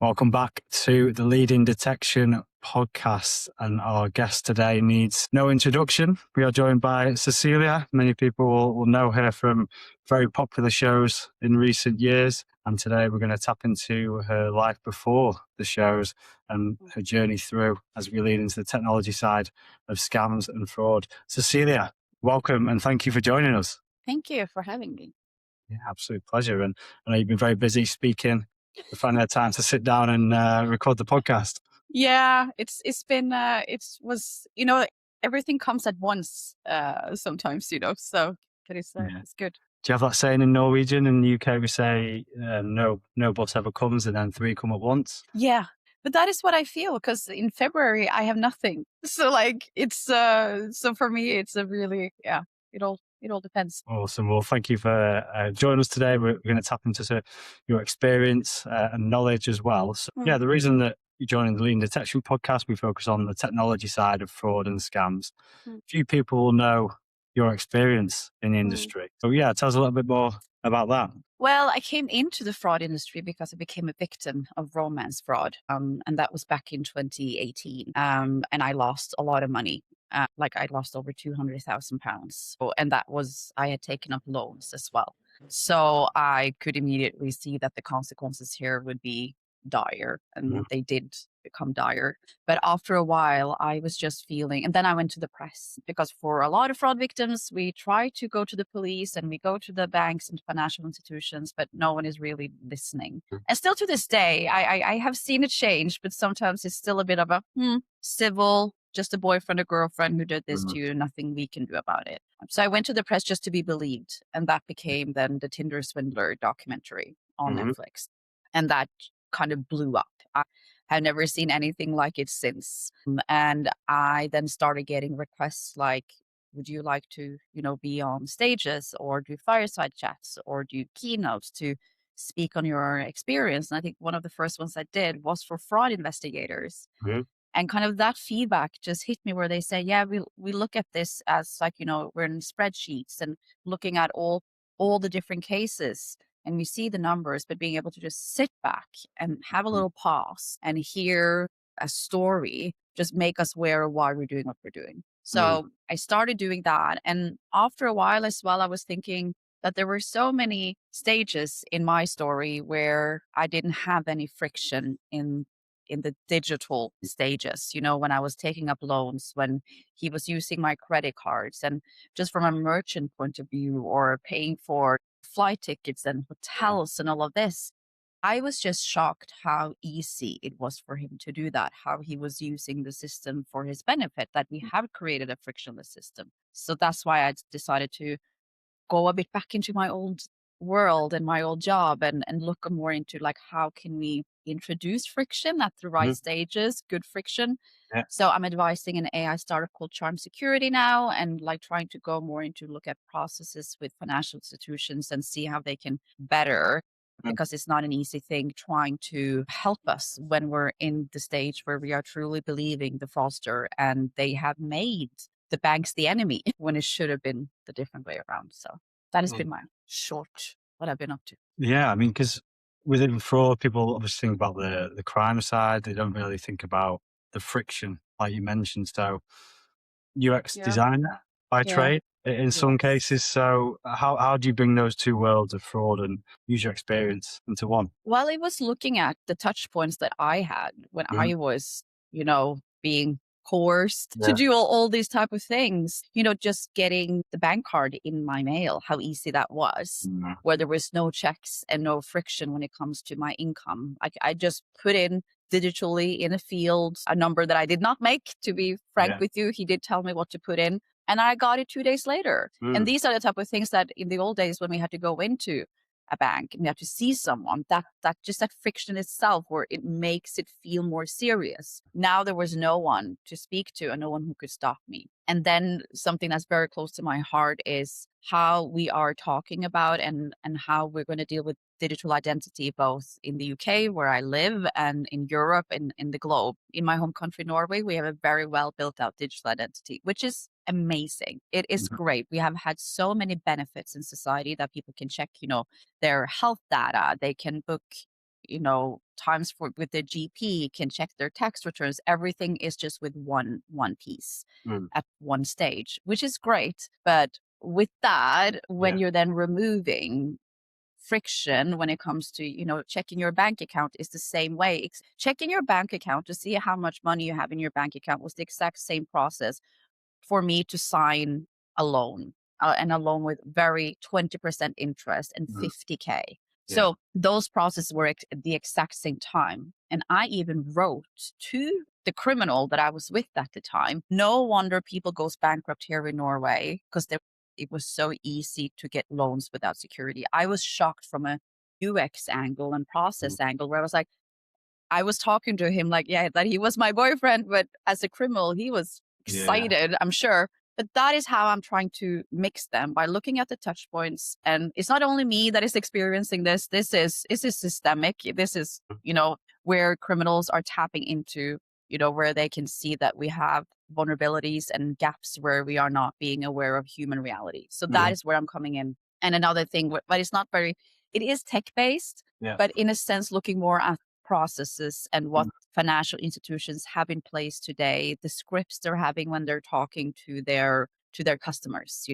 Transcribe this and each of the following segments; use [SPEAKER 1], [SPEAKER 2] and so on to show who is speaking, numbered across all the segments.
[SPEAKER 1] Welcome back to the Leading Detection podcast. And our guest today needs no introduction. We are joined by Cecilia. Many people will know her from very popular shows in recent years. And today we're going to tap into her life before the shows and her journey through as we lead into the technology side of scams and fraud. Cecilia, welcome and thank you for joining us.
[SPEAKER 2] Thank you for having me.
[SPEAKER 1] Yeah, absolute pleasure. And I know you've been very busy speaking. We're finding a time to sit down and record the podcast.
[SPEAKER 2] Yeah, it's been everything comes at once sometimes, so but it's good.
[SPEAKER 1] Do you have that saying in Norwegian? In the UK, we say no bus ever comes, and then three come at once.
[SPEAKER 2] Yeah, but that is what I feel because in February I have nothing. So like it's so for me it's a really it all depends.
[SPEAKER 1] Awesome. Well, thank you for joining us today. We're going to tap into your experience and knowledge as well. So, yeah, the reason that you're joining the Leading Detection podcast, we focus on the technology side of fraud and scams. Few people will know your experience in the industry. So, yeah, tell us a little bit more about that.
[SPEAKER 2] Well, I came into the fraud industry because I became a victim of romance fraud, and that was back in 2018. And I lost a lot of money. I lost over £200,000. And that was, I had taken up loans as well. So I could immediately see that the consequences here would be dire, and they did become dire. But after a while, I was just feeling, and then I went to the press because for a lot of fraud victims, we try to go to the police and we go to the banks and financial institutions, but no one is really listening. And still to this day, I have seen it change, but sometimes it's still a bit of a civil, just a boyfriend or girlfriend who did this to you, nothing we can do about it. So I went to the press just to be believed. And that became then the Tinder Swindler documentary on Netflix. And that kind of blew up. I have never seen anything like it since. And I then started getting requests like, would you like to, be on stages or do fireside chats or do keynotes to speak on your experience? And I think one of the first ones I did was for fraud investigators. And kind of that feedback just hit me where they say, yeah, we look at this as like, we're in spreadsheets and looking at all the different cases and we see the numbers, but being able to just sit back and have a little pause and hear a story, just make us aware of why we're doing what we're doing. So I started doing that. And after a while as well, I was thinking that there were so many stages in my story where I didn't have any friction in the digital stages, when I was taking up loans, when he was using my credit cards, and just from a merchant point of view, or paying for flight tickets and hotels and all of this. I was just shocked how easy it was for him to do that, how he was using the system for his benefit, that we have created a frictionless system. So that's why I decided to go a bit back into my old world and my old job and look more into like how can we introduce friction at the right stages, good friction. So I'm advising an AI startup called Charm Security now, and like trying to go more into look at processes with financial institutions and see how they can better, because it's not an easy thing trying to help us when we're in the stage where we are truly believing the fraudster and they have made the banks the enemy when it should have been the different way around. So that has been my short, what I've been up to.
[SPEAKER 1] Yeah, I mean, because within fraud, people obviously think about the crime side. They don't really think about the friction, like you mentioned. So UX designer by trade in some cases. So how do you bring those two worlds of fraud and user experience into one?
[SPEAKER 2] Well, it was looking at the touch points that I had when I was, being coerced to do all these type of things, just getting the bank card in my mail, how easy that was, where there was no checks and no friction when it comes to my income. I just put in digitally in a field a number that I did not make, to be frank with you. He did tell me what to put in and I got it 2 days later. And these are the type of things that in the old days when we had to go into a bank and we have to see someone, that just that friction itself, where it makes it feel more serious. Now there was no one to speak to and no one who could stop me. And then something that's very close to my heart is how we are talking about and how we're going to deal with digital identity, both in the UK where I live and in Europe and in the globe. In my home country, Norway, we have a very well built out digital identity, which is amazing. It is great. We have had so many benefits in society that people can check, their health data. They can book times with their GP, can check their tax returns. Everything is just with one piece at one stage, which is great. But with that, when you're then removing friction when it comes to checking your bank account is the same way. Checking your bank account to see how much money you have in your bank account was the exact same process for me to sign a loan, and a loan with very 20% interest and 50K. So those processes were at the exact same time. And I even wrote to the criminal that I was with at the time. No wonder people goes bankrupt here in Norway, because it was so easy to get loans without security. I was shocked from a UX angle and process angle, where I was talking to him like, that he was my boyfriend, but as a criminal, he was excited, I'm sure. But that is how I'm trying to mix them, by looking at the touch points. And it's not only me that is experiencing this. This is systemic. This is, where criminals are tapping into, where they can see that we have vulnerabilities and gaps where we are not being aware of human reality. So that is where I'm coming in. And another thing, but it's not it is tech-based, but in a sense, looking more at processes and what financial institutions have in place today, the scripts they're having when they're talking to their customers.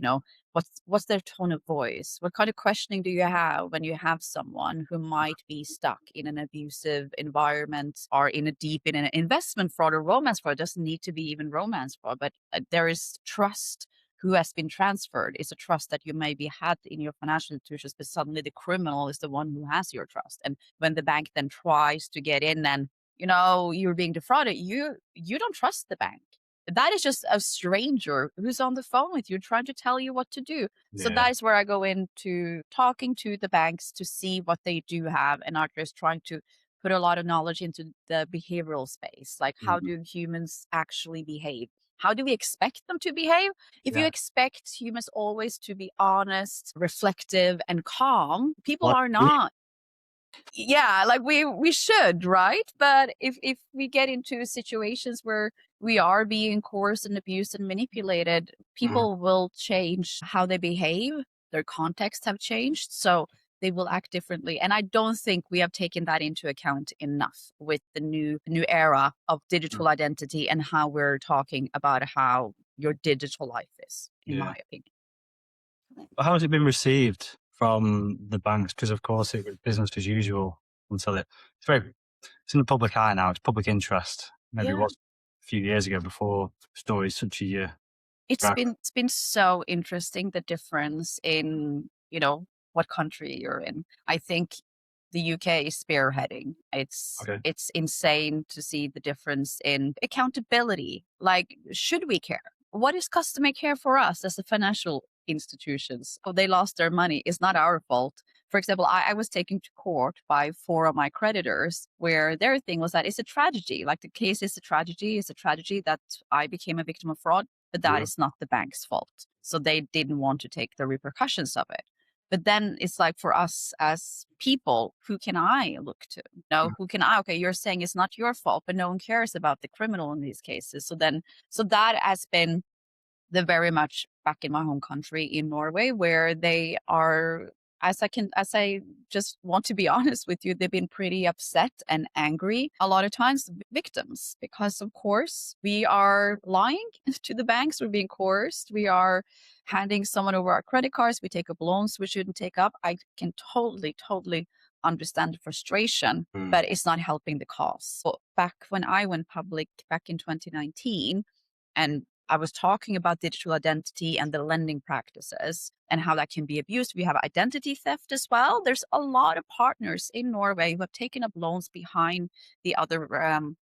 [SPEAKER 2] What's their tone of voice? What kind of questioning do you have when you have someone who might be stuck in an abusive environment, or in an investment fraud or romance fraud? It doesn't need to be even romance fraud, but there is trust who has been transferred. Is a trust that you maybe had in your financial institutions, but suddenly the criminal is the one who has your trust. And when the bank then tries to get in, and you're being defrauded, you don't trust the bank. That is just a stranger who's on the phone with you trying to tell you what to do. So that is where I go into talking to the banks to see what they do have, and are just trying to put a lot of knowledge into the behavioral space. Like, how do humans actually behave? How do we expect them to behave? If you expect humans always to be honest, reflective, and calm, people are not. Yeah, like we should, right? But if we get into situations where we are being coerced and abused and manipulated, people will change how they behave. Their contexts have changed, so they will act differently. And I don't think we have taken that into account enough with the new era of digital identity, and how we're talking about how your digital life is, in my opinion.
[SPEAKER 1] How has it been received from the banks? Because of course it was business as usual until it's in the public eye now. It's public interest. Maybe it was a few years ago before stories such as
[SPEAKER 2] It's been so interesting, the difference in, what country you're in. I think the UK is spearheading. It's insane to see the difference in accountability. Like, should we care? What is customer care for us as the financial institutions? Oh, they lost their money. It's not our fault. For example, I was taken to court by 4 of my creditors, where their thing was that it's a tragedy. Like, the case is a tragedy. It's a tragedy that I became a victim of fraud, but that is not the bank's fault. So they didn't want to take the repercussions of it. But then it's like, for us as people, who can I look to? Who can okay, you're saying it's not your fault, but no one cares about the criminal in these cases. So that has been the very much back in my home country in Norway, where they are, as I just want to be honest with you, they've been pretty upset and angry, a lot of times victims, because of course we are lying to the banks, we're being coerced, we are handing someone over our credit cards, we take up loans we shouldn't take up. I can totally understand the frustration, but it's not helping the cause. So back when I went public back in 2019, and I was talking about digital identity and the lending practices and how that can be abused. We have identity theft as well. There's a lot of partners in Norway who have taken up loans behind the other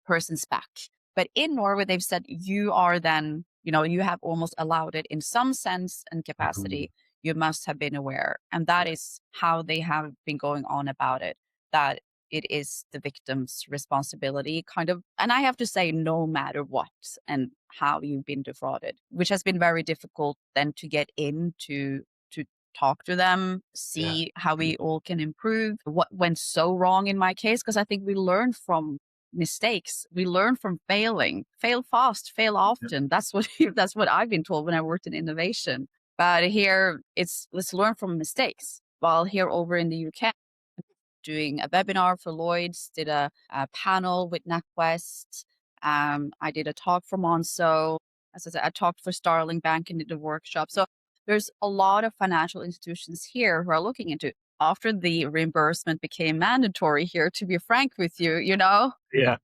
[SPEAKER 2] person's back. But in Norway, they've said you are then, you have almost allowed it in some sense and capacity. You must have been aware. And that is how they have been going on about it, that it is the victim's responsibility, kind of. And I have to say, no matter what and how you've been defrauded, which has been very difficult then to get in to talk to them, see how we all can improve, what went so wrong in my case, because I think we learn from mistakes. We learn from failing. Fail fast, fail often. That's what I've been told when I worked in innovation. But here it's let's learn from mistakes. While here over in the UK, doing a webinar for Lloyd's, did a panel with NatWest. I did a talk for Monzo. As I said, I talked for Starling Bank and did a workshop. So there's a lot of financial institutions here who are looking into after the reimbursement became mandatory here, to be frank with you,
[SPEAKER 1] Yeah.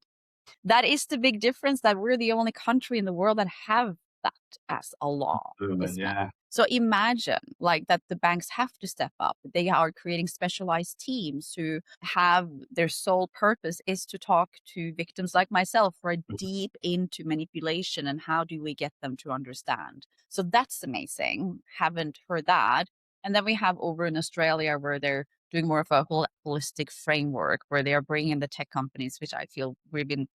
[SPEAKER 2] that is the big difference, that we're the only country in the world that have that as a law.
[SPEAKER 1] Yeah.
[SPEAKER 2] So imagine like that the banks have to step up. They are creating specialized teams who have their sole purpose is to talk to victims like myself who are deep into manipulation and how do we get them to understand. So that's amazing. Haven't heard that. And then we have over in Australia where they're doing more of a holistic framework where they are bringing in the tech companies, which I feel we're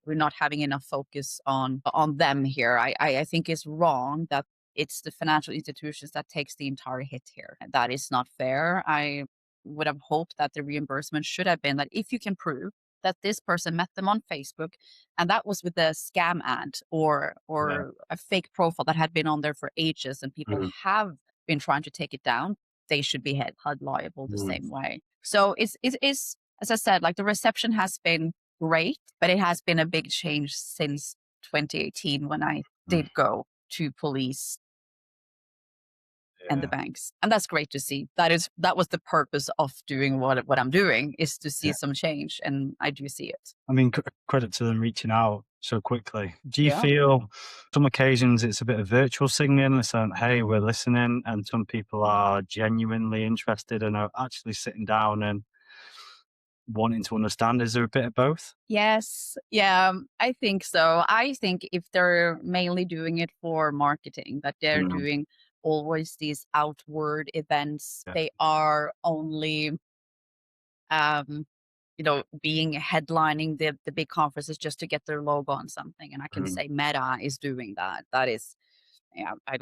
[SPEAKER 2] not having enough focus on them here. I think it's wrong that it's the financial institutions that takes the entire hit here. That is not fair. I would have hoped that the reimbursement should have been that if you can prove that this person met them on Facebook and that was with a scam ad or a fake profile that had been on there for ages and people have been trying to take it down, they should be held liable the same way. So it's as I said, like the reception has been great, but it has been a big change since 2018 when I did go to police and the banks. And that's great to see. That was the purpose of doing what I'm doing, is to see some change, and I do see it.
[SPEAKER 1] I mean, credit to them reaching out so quickly. Do you feel some occasions it's a bit of virtual signaling, saying, hey, we're listening, and some people are genuinely interested and are actually sitting down and wanting to understand? Is there a bit of both?
[SPEAKER 2] Yes. Yeah, I think so. I think if they're mainly doing it for marketing, that they're doing always these outward events, they are only being headlining the big conferences just to get their logo on something. And I can say Meta is doing that. That is, I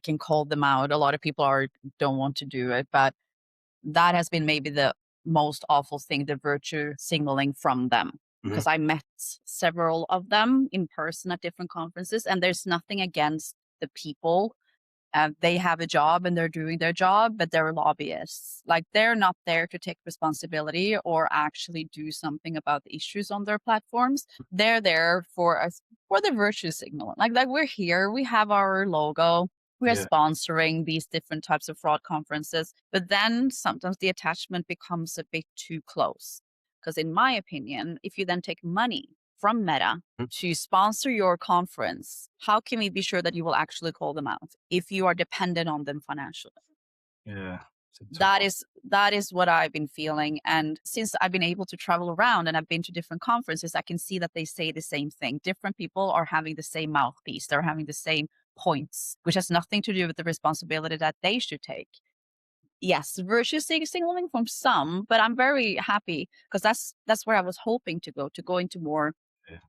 [SPEAKER 2] can call them out. A lot of people don't want to do it, but that has been maybe the most awful thing, the virtue signaling from them. Because I met several of them in person at different conferences, and there's nothing against the people. They have a job and they're doing their job, but they're lobbyists. Like they're not there to take responsibility or actually do something about the issues on their platforms. They're there for the virtue signal. Like we're here, we have our logo, we are sponsoring these different types of fraud conferences, but then sometimes the attachment becomes a bit too close. Because in my opinion, if you then take money from Meta to sponsor your conference, how can we be sure that you will actually call them out if you are dependent on them financially?
[SPEAKER 1] Yeah.
[SPEAKER 2] That is what I've been feeling. And since I've been able to travel around and I've been to different conferences, I can see that they say the same thing. Different people are having the same mouthpiece. They're having the same points, which has nothing to do with the responsibility that they should take. Yes, virtue signaling from some, but I'm very happy because that's where I was hoping to go into more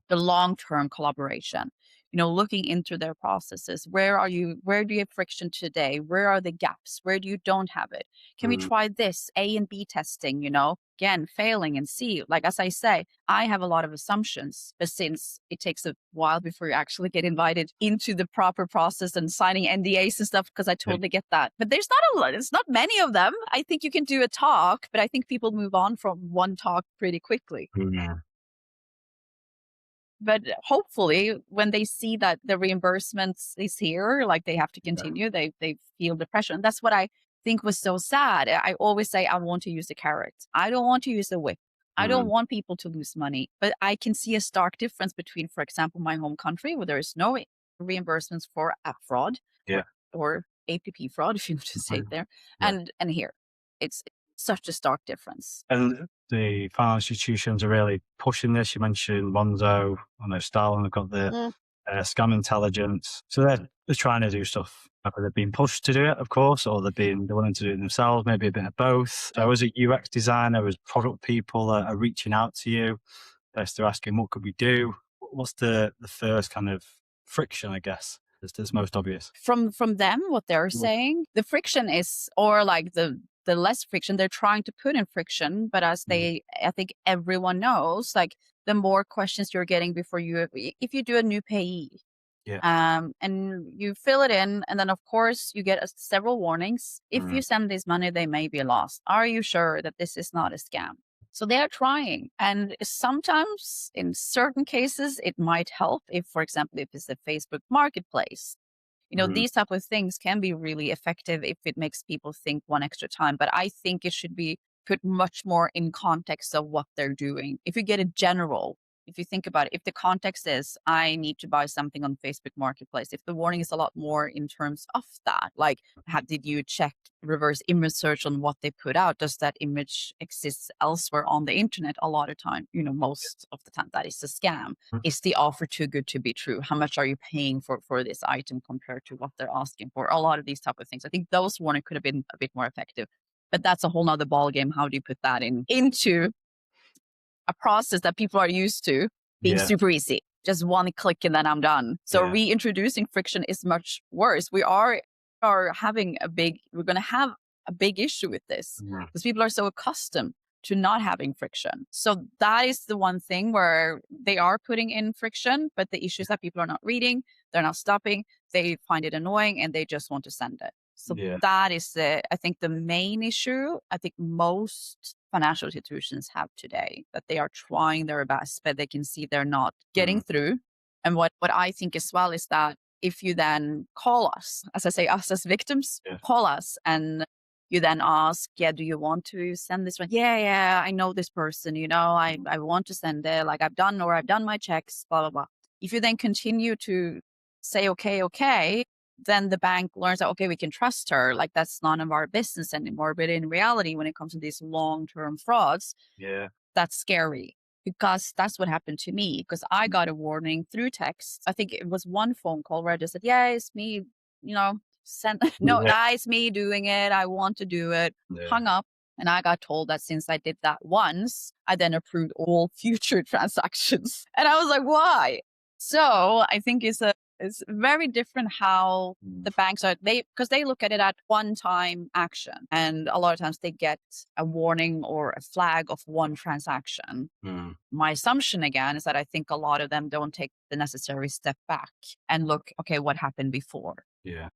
[SPEAKER 2] the long-term collaboration, looking into their processes. Where do you have friction today? Where are the gaps? Where do you don't have it? Can we try this A and B testing, again, failing and see, like, as I say, I have a lot of assumptions, but since it takes a while before you actually get invited into the proper process and signing NDAs and stuff, because I totally get that. But there's not a lot, it's not many of them. I think you can do a talk, but I think people move on from one talk pretty quickly. But hopefully when they see that the reimbursements is here, like they have to continue, they feel the pressure. And that's what I think was so sad. I always say, I want to use the carrot. I don't want to use the whip. I don't want people to lose money. But I can see a stark difference between, for example, my home country, where there is no reimbursements for app fraud or APP fraud, if you want to say it there. And here, it's such a stark difference.
[SPEAKER 1] And the financial institutions are really pushing this. You mentioned Monzo, I know Starling have got the scam intelligence. So they're trying to do stuff. They're being pushed to do it, of course, or they're willing to do it themselves, maybe a bit of both. So as a UX designer, as product people are reaching out to you, they're asking, what could we do? What's the first kind of friction, I guess, that's most obvious?
[SPEAKER 2] From them, what they're saying, the friction is, or like the less friction, they're trying to put in friction, but as I think everyone knows, like the more questions you're getting before if you do a new payee, And you fill it in, and then of course you get several warnings. If you send this money, they may be lost. Are you sure that this is not a scam? So they are trying. And sometimes in certain cases, it might help if, for example, if it's a Facebook marketplace. These type of things can be really effective if it makes people think one extra time. But I think it should be put much more in context of what they're doing. If you get a general, if you think about it, if the context is, I need to buy something on Facebook Marketplace, if the warning is a lot more in terms of that, like, did you check reverse image search on what they put out? Does that image exist elsewhere on the internet? A lot of time, most of the time, that is a scam. Is the offer too good to be true? How much are you paying for this item compared to what they're asking for? A lot of these type of things. I think those warnings could have been a bit more effective. But that's a whole nother ballgame. How do you put that into a process that people are used to being super easy? Just one click and then I'm done. So reintroducing friction is much worse. We are having we're going to have a big issue with this because people are so accustomed to not having friction. So that is the one thing where they are putting in friction, but the issue is that people are not reading, they're not stopping, they find it annoying, and they just want to send it. So that is I think the main issue I think most financial institutions have today, that they are trying their best, but they can see they're not getting through. And what I think as well is that if you then call us, as I say, us as victims, call us and you then ask, do you want to send this one? Yeah, I know this person, I want to send it, like I've done my checks, blah, blah, blah. If you then continue to say, okay, then the bank learns that, okay, we can trust her. Like that's none of our business anymore. But in reality, when it comes to these long-term frauds, that's scary. Because that's what happened to me. Because I got a warning through text. I think it was one phone call where I just said, it's me, it's me doing it. I want to do it. Hung up. And I got told that since I did that once, I then approved all future transactions. And I was like, why? So I think it's very different how the banks are, because they look at it at one-time action. And a lot of times they get a warning or a flag of one transaction. My assumption again is that I think a lot of them don't take the necessary step back and look, okay, what happened before?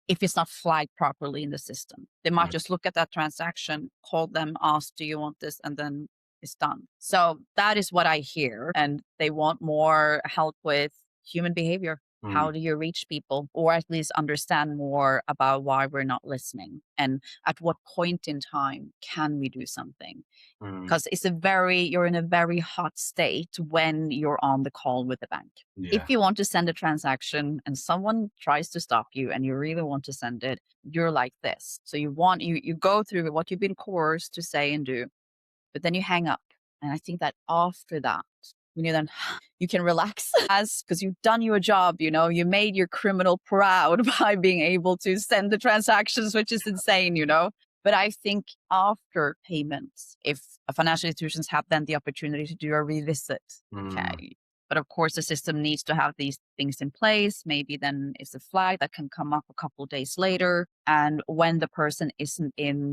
[SPEAKER 2] If it's not flagged properly in the system, they might just look at that transaction, call them, ask, do you want this? And then it's done. So that is what I hear. And they want more help with human behavior. How do you reach people, or at least understand more about why we're not listening? And at what point in time can we do something? Because you're in a very hot state when you're on the call with the bank. If you want to send a transaction and someone tries to stop you and you really want to send it, you're like this. So you go through what you've been coerced to say and do, but then you hang up. And I think that after that, when you can relax because you've done your job, you made your criminal proud by being able to send the transactions, which is insane, But I think after payments, if financial institutions have then the opportunity to do a revisit, okay. But of course, the system needs to have these things in place. Maybe then it's a flag that can come up a couple of days later. And when the person isn't in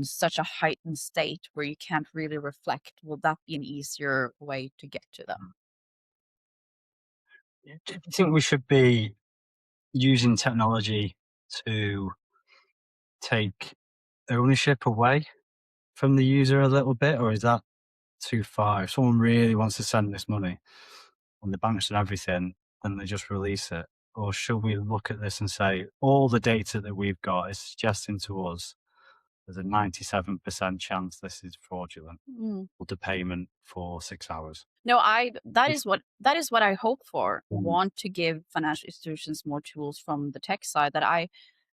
[SPEAKER 2] such a heightened state where you can't really reflect, will that be an easier way to get to them?
[SPEAKER 1] Do you think we should be using technology to take ownership away from the user a little bit, or is that too far? If someone really wants to send this money on the banks and everything, then they just release it. Or should we look at this and say, all the data that we've got is suggesting to us there's a 97% chance this is fraudulent, or the payment for 6 hours?
[SPEAKER 2] No, that is what I hope for. Want to give financial institutions more tools from the tech side that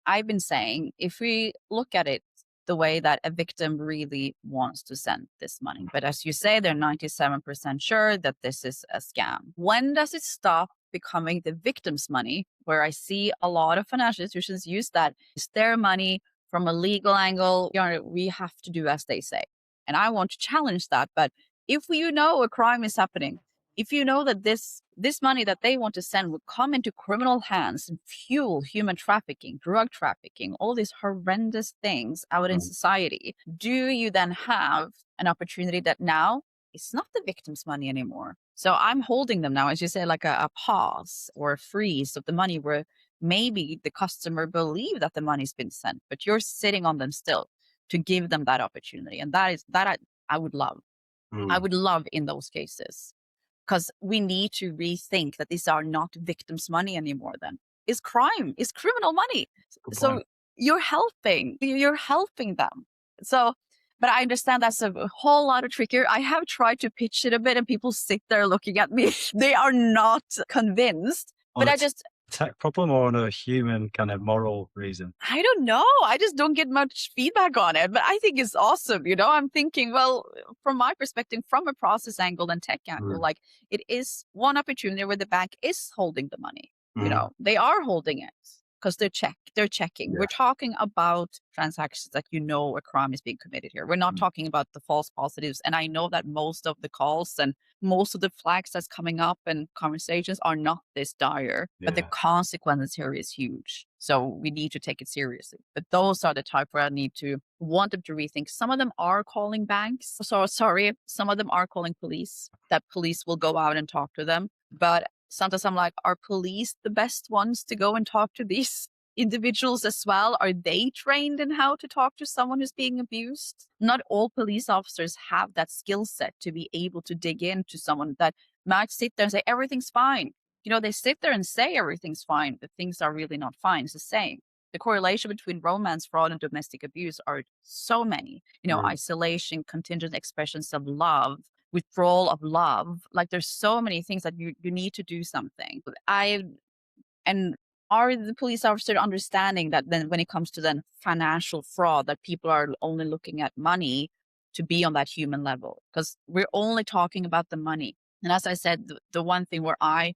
[SPEAKER 2] I've been saying, if we look at it the way that a victim really wants to send this money, but as you say, they're 97% sure that this is a scam. When does it stop becoming the victim's money, where I see a lot of financial institutions use that? It's their money from a legal angle. We have to do as they say. And I want to challenge that. But if a crime is happening, if you know that this money that they want to send would come into criminal hands and fuel human trafficking, drug trafficking, all these horrendous things out in society, do you then have an opportunity that now it's not the victim's money anymore? So I'm holding them now, as you say, like a pause or a freeze of the money where maybe the customer believe that the money's been sent, but you're sitting on them still to give them that opportunity. And that is that I would love. I
[SPEAKER 1] Mm.
[SPEAKER 2] would love in those cases because we need to rethink that these are not victims' money anymore. Then it's crime, it's criminal money.
[SPEAKER 1] Good
[SPEAKER 2] So
[SPEAKER 1] point.
[SPEAKER 2] you're helping them. So, but I understand that's a whole lot of trickier. I have tried to pitch it a bit, and people sit there looking at me. They are not convinced.
[SPEAKER 1] On
[SPEAKER 2] But
[SPEAKER 1] a
[SPEAKER 2] I just
[SPEAKER 1] tech problem or on a human kind of moral reason?
[SPEAKER 2] I don't know. I just don't get much feedback on it, but I think it's awesome. I'm thinking, well, from my perspective, from a process angle and tech angle,
[SPEAKER 1] Mm.
[SPEAKER 2] like it is one opportunity where the bank is holding the money.
[SPEAKER 1] Mm.
[SPEAKER 2] They are holding it because they're checking.
[SPEAKER 1] Yeah.
[SPEAKER 2] We're talking about transactions that a crime is being committed here. We're not
[SPEAKER 1] Mm.
[SPEAKER 2] talking about the false positives. And I know that most of the calls and most of the flags that's coming up and conversations are not this dire, but the
[SPEAKER 1] Yeah.
[SPEAKER 2] consequences here is huge. So we need to take it seriously. But those are the type where I need to want them to rethink. Some of them are calling banks. So sorry, some of them are calling police. That police will go out and talk to them. But sometimes I'm like, are police the best ones to go and talk to these individuals as well? Are they trained in how to talk to someone who's being abused? Not all police officers have that skill set to be able to dig into someone that might sit there and say, everything's fine. They sit there and say everything's fine, but things are really not fine. It's the same. The correlation between romance fraud and domestic abuse are so many.
[SPEAKER 1] Mm.
[SPEAKER 2] Isolation, contingent expressions of love, withdrawal of love. Like there's so many things that you need to do something. And are the police officer understanding that then when it comes to then financial fraud, that people are only looking at money to be on that human level? Because we're only talking about the money. And as I said, the one thing where I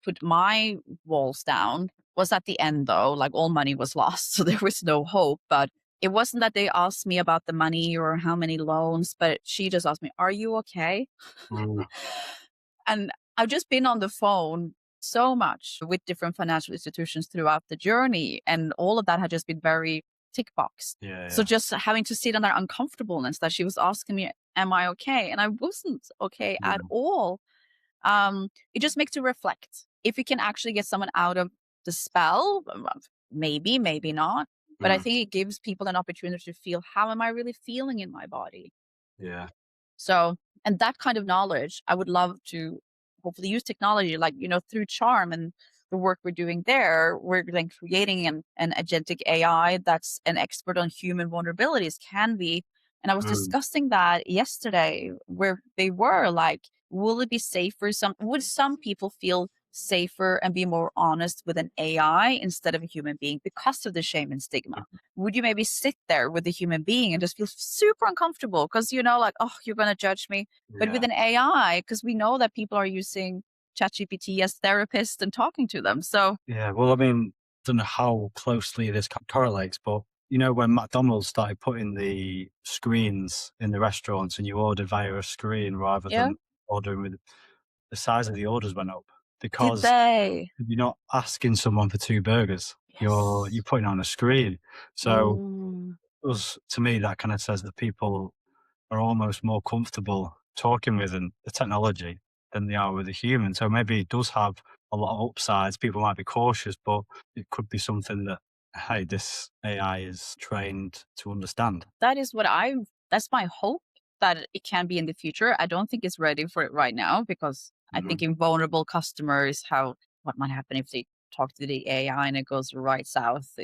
[SPEAKER 2] put my walls down was at the end though, like all money was lost. So there was no hope. But it wasn't that they asked me about the money or how many loans, but she just asked me, are you okay?
[SPEAKER 1] Mm.
[SPEAKER 2] And I've just been on the phone so much with different financial institutions throughout the journey. And all of that had just been very tick box.
[SPEAKER 1] Yeah.
[SPEAKER 2] So
[SPEAKER 1] Yeah.
[SPEAKER 2] just having to sit on that uncomfortableness that she was asking me, am I okay? And I wasn't okay at
[SPEAKER 1] Mm.
[SPEAKER 2] all. It just makes you reflect. If you can actually get someone out of the spell, maybe, maybe not. But I
[SPEAKER 1] Mm.
[SPEAKER 2] think it gives people an opportunity to feel, how am I really feeling in my body?
[SPEAKER 1] Yeah.
[SPEAKER 2] So, and that kind of knowledge, I would love to hopefully use technology, like, through Charm and the work we're doing there, we're then creating an agentic AI that's an expert on human vulnerabilities can be. And I was
[SPEAKER 1] Mm.
[SPEAKER 2] discussing that yesterday where they were like, will it be safer? Would some people feel safer and be more honest with an AI instead of a human being because of the shame and stigma? Would you maybe sit there with a human being and just feel super uncomfortable because like, oh, you're going to judge me? But with
[SPEAKER 1] Yeah.
[SPEAKER 2] an AI, because we know that people are using ChatGPT as therapists and talking to them. So
[SPEAKER 1] Yeah. Well, I mean, don't know how closely this correlates, but when McDonald's started putting the screens in the restaurants and you ordered via a screen rather
[SPEAKER 2] yeah,
[SPEAKER 1] than ordering with the size of the orders went up
[SPEAKER 2] did
[SPEAKER 1] because
[SPEAKER 2] they?
[SPEAKER 1] you're not asking someone for two burgers. You're
[SPEAKER 2] Yes.
[SPEAKER 1] putting on a screen. So
[SPEAKER 2] Mm.
[SPEAKER 1] to me, that kind of says that people are almost more comfortable talking with the technology than they are with a human. So maybe it does have a lot of upsides. People might be cautious, but it could be something that, hey, this AI is trained to understand.
[SPEAKER 2] That is that's my hope that it can be in the future. I don't think it's ready for it right now because I think
[SPEAKER 1] Mm.
[SPEAKER 2] in vulnerable customers, what might happen if they talk to the AI and it goes right south.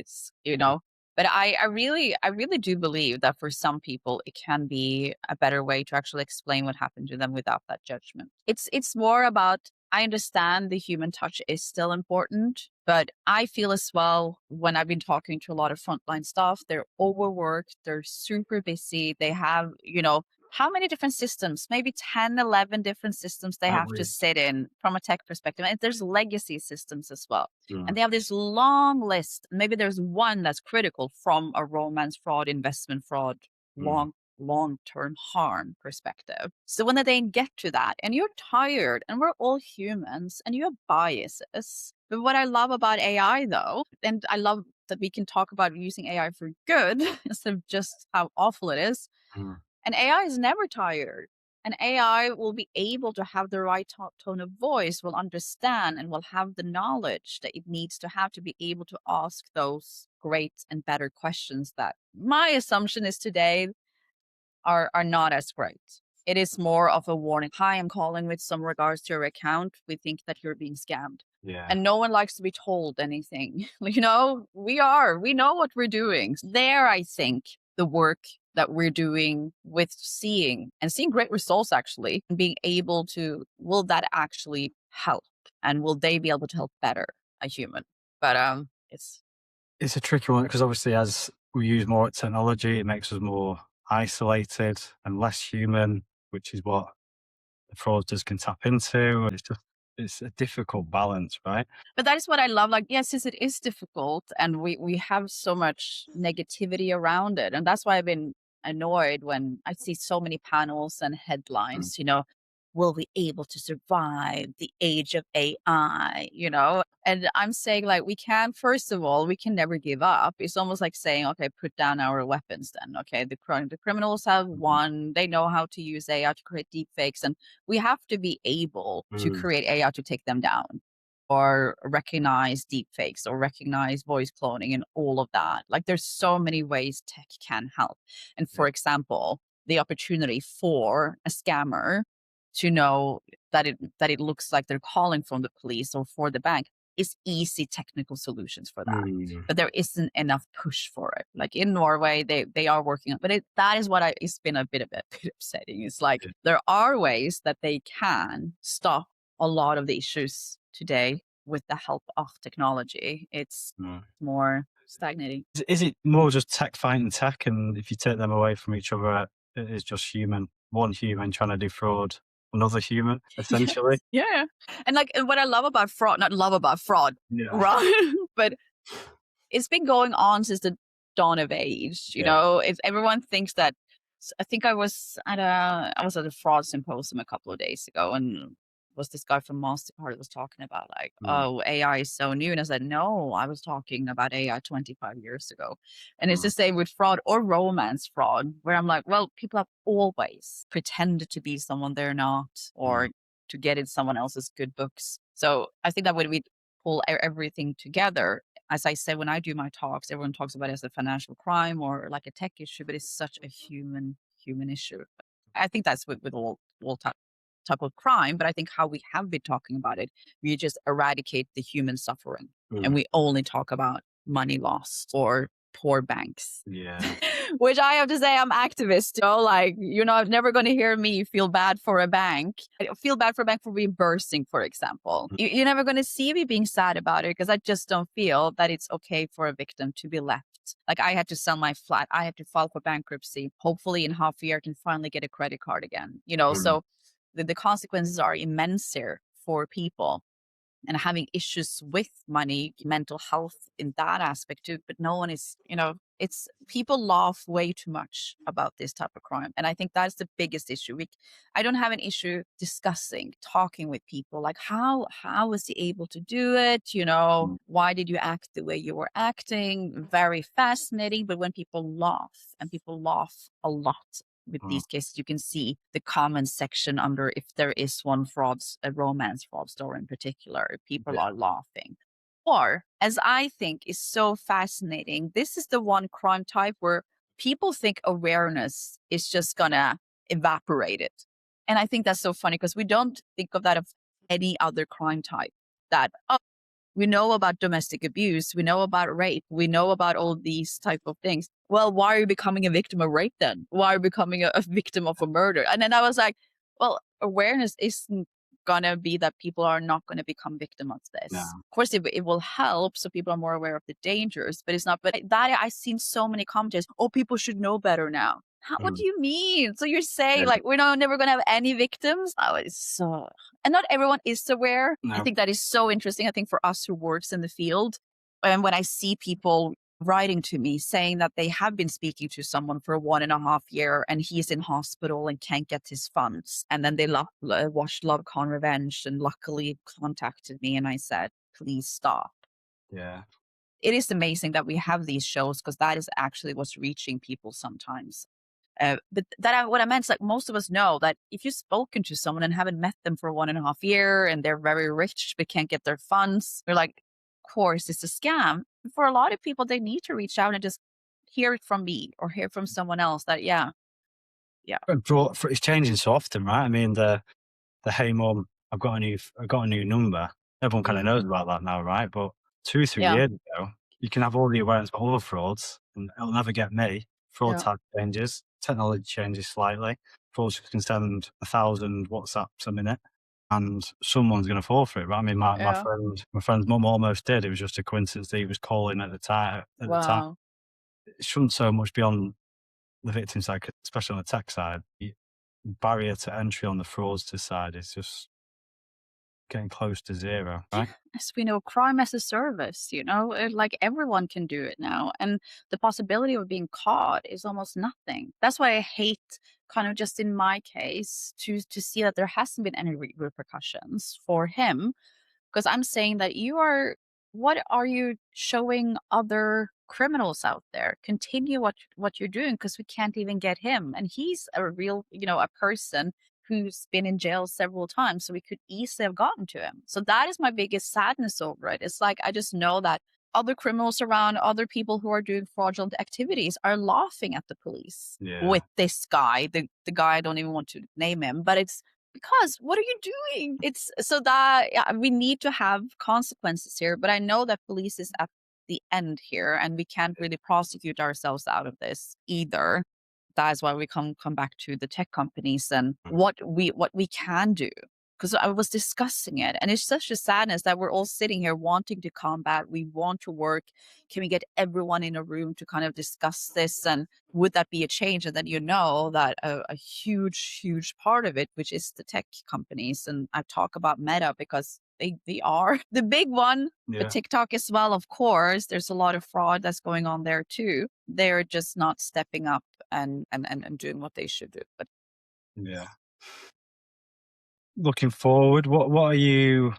[SPEAKER 2] But I really do believe that for some people, it can be a better way to actually explain what happened to them without that judgment. It's more about, I understand the human touch is still important, but I feel as well when I've been talking to a lot of frontline staff, they're overworked, they're super busy. They have, how many different systems? Maybe 10, 11 different systems they
[SPEAKER 1] At
[SPEAKER 2] have to
[SPEAKER 1] least.
[SPEAKER 2] sit in from a tech perspective. And there's legacy systems as well.
[SPEAKER 1] Mm.
[SPEAKER 2] And they have this long list. Maybe there's one that's critical from a romance fraud, investment fraud,
[SPEAKER 1] Mm.
[SPEAKER 2] long-term harm perspective. So when they get to that and you're tired and we're all humans and you have biases. But what I love about AI though, and I love that we can talk about using AI for good instead of just how awful it is.
[SPEAKER 1] Mm.
[SPEAKER 2] And AI is never tired. And AI will be able to have the right tone of voice, will understand and will have the knowledge that it needs to have to be able to ask those great and better questions that my assumption is today are not as great. It is more of a warning. Hi, I'm calling with some regards to your account. We think that you're being scammed.
[SPEAKER 1] Yeah.
[SPEAKER 2] And no one likes to be told anything. We know what we're doing. There, I think the work that we're doing with seeing great results actually, and being able to, will that actually help? And will they be able to help better a human? But
[SPEAKER 1] It's a tricky one because obviously as we use more technology, it makes us more isolated and less human, which is what the fraudsters can tap into. It's a difficult balance, right?
[SPEAKER 2] But that is what I love. Like, yes, it is difficult, and we have so much negativity around it, and that's why I've been annoyed when I see so many panels and
[SPEAKER 1] Mm.
[SPEAKER 2] headlines. Will we able to survive the age of AI? And I'm saying, like, we can. First of all, we can never give up. It's almost like saying, okay, put down our weapons. Then, okay, the criminals have
[SPEAKER 1] Mhm.
[SPEAKER 2] won. They know how to use AI to create deep fakes, and we have to be able to
[SPEAKER 1] Mm.
[SPEAKER 2] create AI to take them down or recognize deepfakes or recognize voice cloning and all of that. Like, there's so many ways tech can help. And
[SPEAKER 1] Yeah.
[SPEAKER 2] for example, the opportunity for a scammer to know that it looks like they're calling from the police or for the bank is easy technical solutions for that.
[SPEAKER 1] Mm.
[SPEAKER 2] But there isn't enough push for it. Like in Norway, they are working on, but that is what it's been a bit of a bit upsetting. It's like
[SPEAKER 1] Yeah.
[SPEAKER 2] there are ways that they can stop a lot of the issues today with the help of technology. It's
[SPEAKER 1] Mm.
[SPEAKER 2] more stagnating.
[SPEAKER 1] Is it more just tech fighting tech, and if you take them away from each other, it is just one human trying to defraud another human,
[SPEAKER 2] Yes.
[SPEAKER 1] essentially?
[SPEAKER 2] Yeah. And like, and what I love about fraud, not love about fraud,
[SPEAKER 1] Yeah.
[SPEAKER 2] right? But it's been going on since the dawn of age.
[SPEAKER 1] Yeah.
[SPEAKER 2] Everyone thinks that. I think I was at a fraud symposium a couple of days ago, and was this guy from Mastercard was talking about, like,
[SPEAKER 1] Mm.
[SPEAKER 2] oh, AI is so new, and I said, no, I was talking about AI 25 years ago, and it's
[SPEAKER 1] Mm.
[SPEAKER 2] the same with fraud or romance fraud, where I'm like, well, people have always pretended to be someone they're not,
[SPEAKER 1] Mm.
[SPEAKER 2] or to get in someone else's good books. So I think that when we pull everything together, as I said, when I do my talks, everyone talks about it as a financial crime or like a tech issue, but it's such a human issue. I think that's with all type of crime, but I think how we have been talking about it, we just eradicate the human suffering, and
[SPEAKER 1] Mm.
[SPEAKER 2] we only talk about money lost or poor banks.
[SPEAKER 1] Yeah.
[SPEAKER 2] Which I have to say, I'm activist. Like, never going to hear me feel bad for a bank. I feel bad for a bank for reimbursing, for example.
[SPEAKER 1] Mm.
[SPEAKER 2] You're never going to see me being sad about it because I just don't feel that it's okay for a victim to be left. Like, I had to sell my flat. I had to file for bankruptcy. Hopefully in half a year, I can finally get a credit card again.
[SPEAKER 1] Mm.
[SPEAKER 2] So the consequences are immense here for people, and having issues with money, mental health in that aspect too. But no one is, it's people laugh way too much about this type of crime. And I think that's the biggest issue. I don't have an issue discussing, talking with people like how was he able to do it?
[SPEAKER 1] Mm.
[SPEAKER 2] Why did you act the way you were acting? Very fascinating. But when people laugh, and people laugh a lot with
[SPEAKER 1] Mm.
[SPEAKER 2] these cases, you can see the comment section under, if there is one a romance fraud story in particular, people
[SPEAKER 1] Yeah.
[SPEAKER 2] are laughing. Or, as I think is so fascinating, this is the one crime type where people think awareness is just gonna evaporate it. And I think that's so funny because we don't think of that of any other crime type. That, oh, we know about domestic abuse, we know about rape, we know about all these type of things. Well, why are you becoming a victim of rape then? Why are you becoming a victim of a murder? And then I was like, well, awareness isn't gonna be that people are not gonna become victim of this.
[SPEAKER 1] No.
[SPEAKER 2] Of course, it will help so people are more aware of the dangers, but it's not. But that I've seen so many comments. Oh, people should know better now. What
[SPEAKER 1] Mm.
[SPEAKER 2] do you mean? So you're saying
[SPEAKER 1] Yeah.
[SPEAKER 2] like we're never gonna have any victims? Oh, it's so, and not everyone is aware. I
[SPEAKER 1] No.
[SPEAKER 2] think that is so interesting. I think for us who works in the field, and when I see people writing to me saying that they have been speaking to someone for 1.5 years and he's in hospital and can't get his funds, and then they watched Love Con Revenge and luckily contacted me, and I said, please stop.
[SPEAKER 1] Yeah.
[SPEAKER 2] It is amazing that we have these shows because that is actually what's reaching people sometimes. But what I meant is like most of us know that if you've spoken to someone and haven't met them for 1.5 years and they're very rich but can't get their funds, you're like, of course, it's a scam. For a lot of people, they need to reach out and just hear it from me or hear from someone else that, yeah.
[SPEAKER 1] It's changing so often, right? I mean, the "Hey mum, I've got a new number." Everyone kind of
[SPEAKER 2] Mm,
[SPEAKER 1] knows about that now, right? But 2, 3
[SPEAKER 2] yeah.
[SPEAKER 1] years ago, you can have all the awareness about other frauds, and it'll never get me. Fraud
[SPEAKER 2] Yeah.
[SPEAKER 1] type changes, technology changes slightly. Fraudsters can send 1,000 WhatsApps a minute, and someone's going to fall for it. Right? I mean,
[SPEAKER 2] Yeah.
[SPEAKER 1] my friend's mum almost did. It was just a coincidence that he was calling at the time. At the time,
[SPEAKER 2] Wow.
[SPEAKER 1] it shouldn't so much be on the victim side, especially on the tech side. The barrier to entry on the fraudster side is just getting close to zero, right?
[SPEAKER 2] As we know, crime as a service, like everyone can do it now. And the possibility of being caught is almost nothing. That's why I hate kind of just in my case to see that there hasn't been any repercussions for him because I'm saying that what are you showing other criminals out there? Continue what you're doing because we can't even get him. And he's a real, a person who's been in jail several times. So we could easily have gotten to him. So that is my biggest sadness over it. It's like I just know that other criminals around, other people who are doing fraudulent activities are laughing at the police
[SPEAKER 1] Yeah,
[SPEAKER 2] with this guy, the guy I don't even want to name him, but it's because what are you doing? It's so that yeah, we need to have consequences here, but I know that police is at the end here and we can't really prosecute ourselves out of this either. That's why we come back to the tech companies and what we can do. Because I was discussing it, and it's such a sadness that we're all sitting here wanting to combat. We want to work. Can we get everyone in a room to kind of discuss this? And would that be a change? And then that a huge, huge part of it, which is the tech companies, and I talk about Meta because they are the big one, but
[SPEAKER 1] yeah,
[SPEAKER 2] TikTok as well, of course. There's a lot of fraud that's going on there too. They're just not stepping up and doing what they should do. But
[SPEAKER 1] yeah. Looking forward, what are you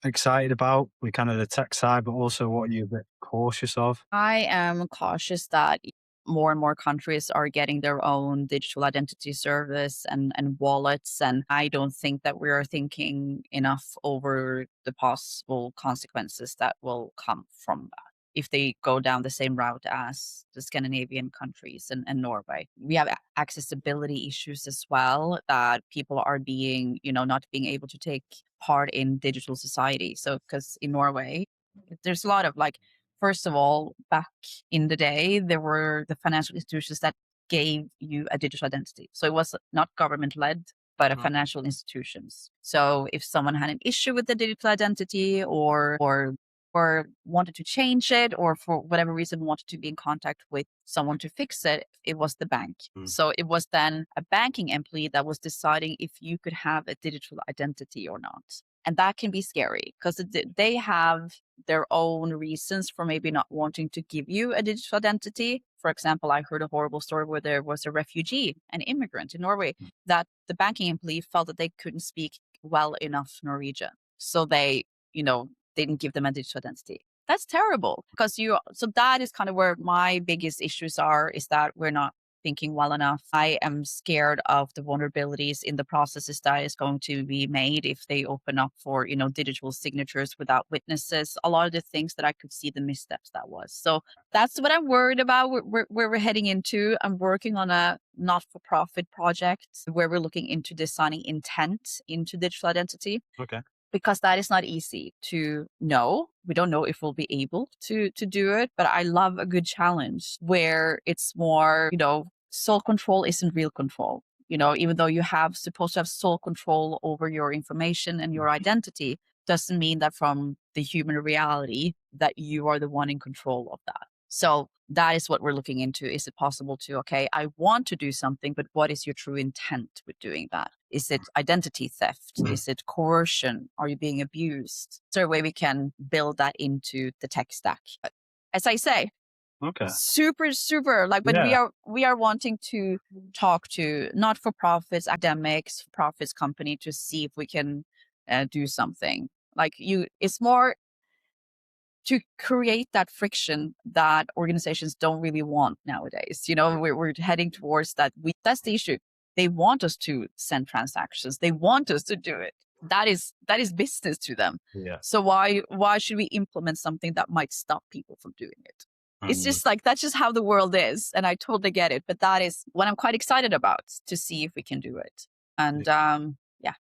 [SPEAKER 1] excited about with kind of the tech side, but also what are you a bit cautious of?
[SPEAKER 2] I am cautious that more and more countries are getting their own digital identity service and wallets. And I don't think that we are thinking enough over the possible consequences that will come from that if they go down the same route as the Scandinavian countries and Norway. We have accessibility issues as well that people are not being able to take part in digital society. So, because in Norway, there's a lot of like, first of all, back in the day, there were the financial institutions that gave you a digital identity. So it was not government led, but a financial institutions. So if someone had an issue with the digital identity or wanted to change it or for whatever reason wanted to be in contact with someone to fix it, it was the bank.
[SPEAKER 1] Mm.
[SPEAKER 2] So it was then a banking employee that was deciding if you could have a digital identity or not. And that can be scary because they have their own reasons for maybe not wanting to give you a digital identity. For example, I heard a horrible story where there was a refugee, an immigrant in Norway, that the banking employee felt that they couldn't speak well enough Norwegian. So they didn't give them a digital identity. That's terrible because so that is kind of where my biggest issues are, is that we're not thinking well enough. I am scared of the vulnerabilities in the processes that is going to be made if they open up for, digital signatures without witnesses. A lot of the things that I could see the missteps that was. So that's what I'm worried about where we're heading into. I'm working on a not-for-profit project where we're looking into designing intent into digital identity
[SPEAKER 1] Okay.
[SPEAKER 2] because that is not easy to know. We don't know if we'll be able to do it, but I love a good challenge where it's more, sole control isn't real control. Even though you have supposed to have sole control over your information and your identity, doesn't mean that from the human reality that you are the one in control of that. So that is what we're looking into. Is it possible to, okay, I want to do something, but what is your true intent with doing that? Is it identity theft?
[SPEAKER 1] Mm.
[SPEAKER 2] Is it coercion? Are you being abused? Is there a way we can build that into the tech stack? As I say,
[SPEAKER 1] Okay.
[SPEAKER 2] super, super but
[SPEAKER 1] Yeah.
[SPEAKER 2] we are wanting to talk to not for profits, academics, profits company to see if we can do something. It's more to create that friction that organizations don't really want nowadays. We're heading towards that. That's the issue. They want us to send transactions. They want us to do it. That is business to them.
[SPEAKER 1] Yeah.
[SPEAKER 2] So why should we implement something that might stop people from doing it? It's just like, that's just how the world is. And I totally get it. But that is what I'm quite excited about, to see if we can do it. And yeah.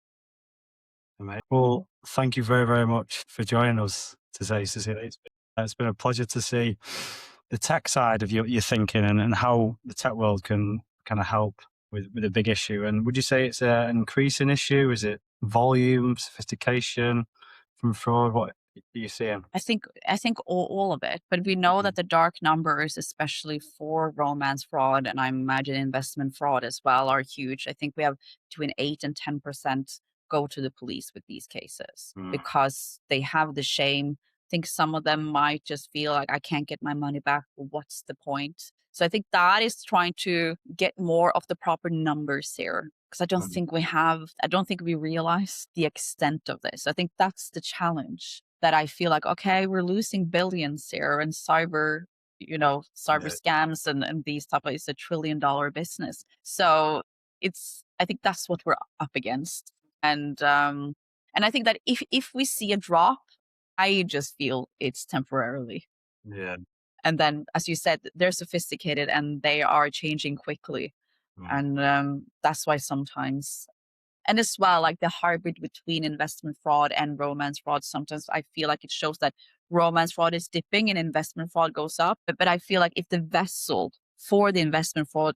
[SPEAKER 1] Well, thank you very, very much for joining us today, Cecilia. It's been a pleasure to see the tech side of your thinking and how the tech world can kind of help with a big issue. And would you say it's an increasing issue? Is it volume, sophistication from fraud? What are you seeing?
[SPEAKER 2] I think all of it, but we know that the dark numbers, especially for romance fraud, and I imagine investment fraud as well, are huge. I think we have between 8 and 10% go to the police with these cases because they have the shame. I think some of them might just feel like, I can't get my money back. Well, what's the point? So I think that is trying to get more of the proper numbers here, because I don't think we realize the extent of this. I think that's the challenge, that I feel like, okay, we're losing billions here, and cyber scams and these type of, it's $1 trillion business. So I think that's what we're up against. And I think that if we see a drop, I just feel it's temporarily.
[SPEAKER 1] Yeah.
[SPEAKER 2] And then, as you said, they're sophisticated and they are changing quickly. And that's why sometimes, and as well, like the hybrid between investment fraud and romance fraud, sometimes I feel like it shows that romance fraud is dipping and investment fraud goes up. But I feel like if the vessel for the investment fraud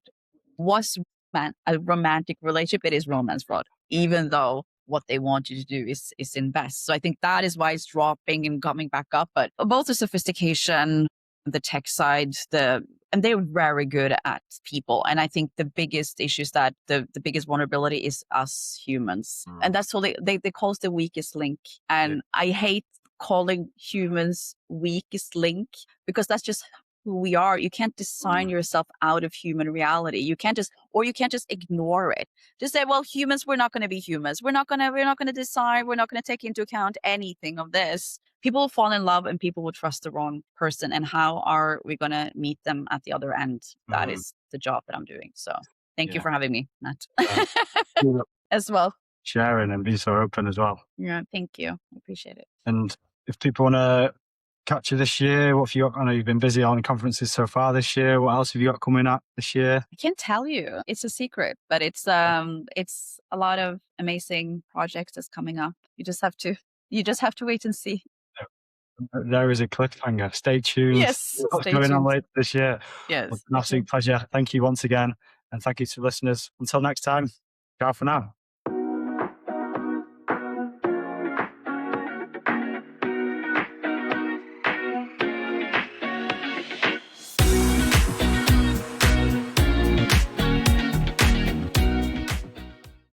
[SPEAKER 2] was a romantic relationship, it is romance fraud, even though what they want you to do is invest. So I think that is why it's dropping and coming back up. But both the sophistication, the tech side, and they're very good at people. And I think the biggest issue is that the biggest vulnerability is us humans. And that's all they call us the weakest link. And I hate calling humans weakest link, because that's just who we are. You can't design yourself out of human reality. You can't just ignore it. Just say, well, humans, we're not going to be humans. We're not going to decide. We're not going to take into account anything of this. People will fall in love and people will trust the wrong person. And how are we going to meet them at the other end? That is the job that I'm doing. So thank you for having me, Matt. As well.
[SPEAKER 1] Sharing and being so open as well.
[SPEAKER 2] Yeah, thank you. I appreciate it.
[SPEAKER 1] And if people want to catch you this year, what have you got? I know you've been busy on conferences so far this year. What else have you got coming up this year?
[SPEAKER 2] I can't tell you. It's a secret, but it's a lot of amazing projects that's coming up. You just have to wait and see.
[SPEAKER 1] There is a cliffhanger. Stay tuned.
[SPEAKER 2] Yes.
[SPEAKER 1] What's going on later this year?
[SPEAKER 2] Yes.
[SPEAKER 1] Well, an absolute pleasure. Thank you once again. And thank you to listeners. Until next time, ciao for now.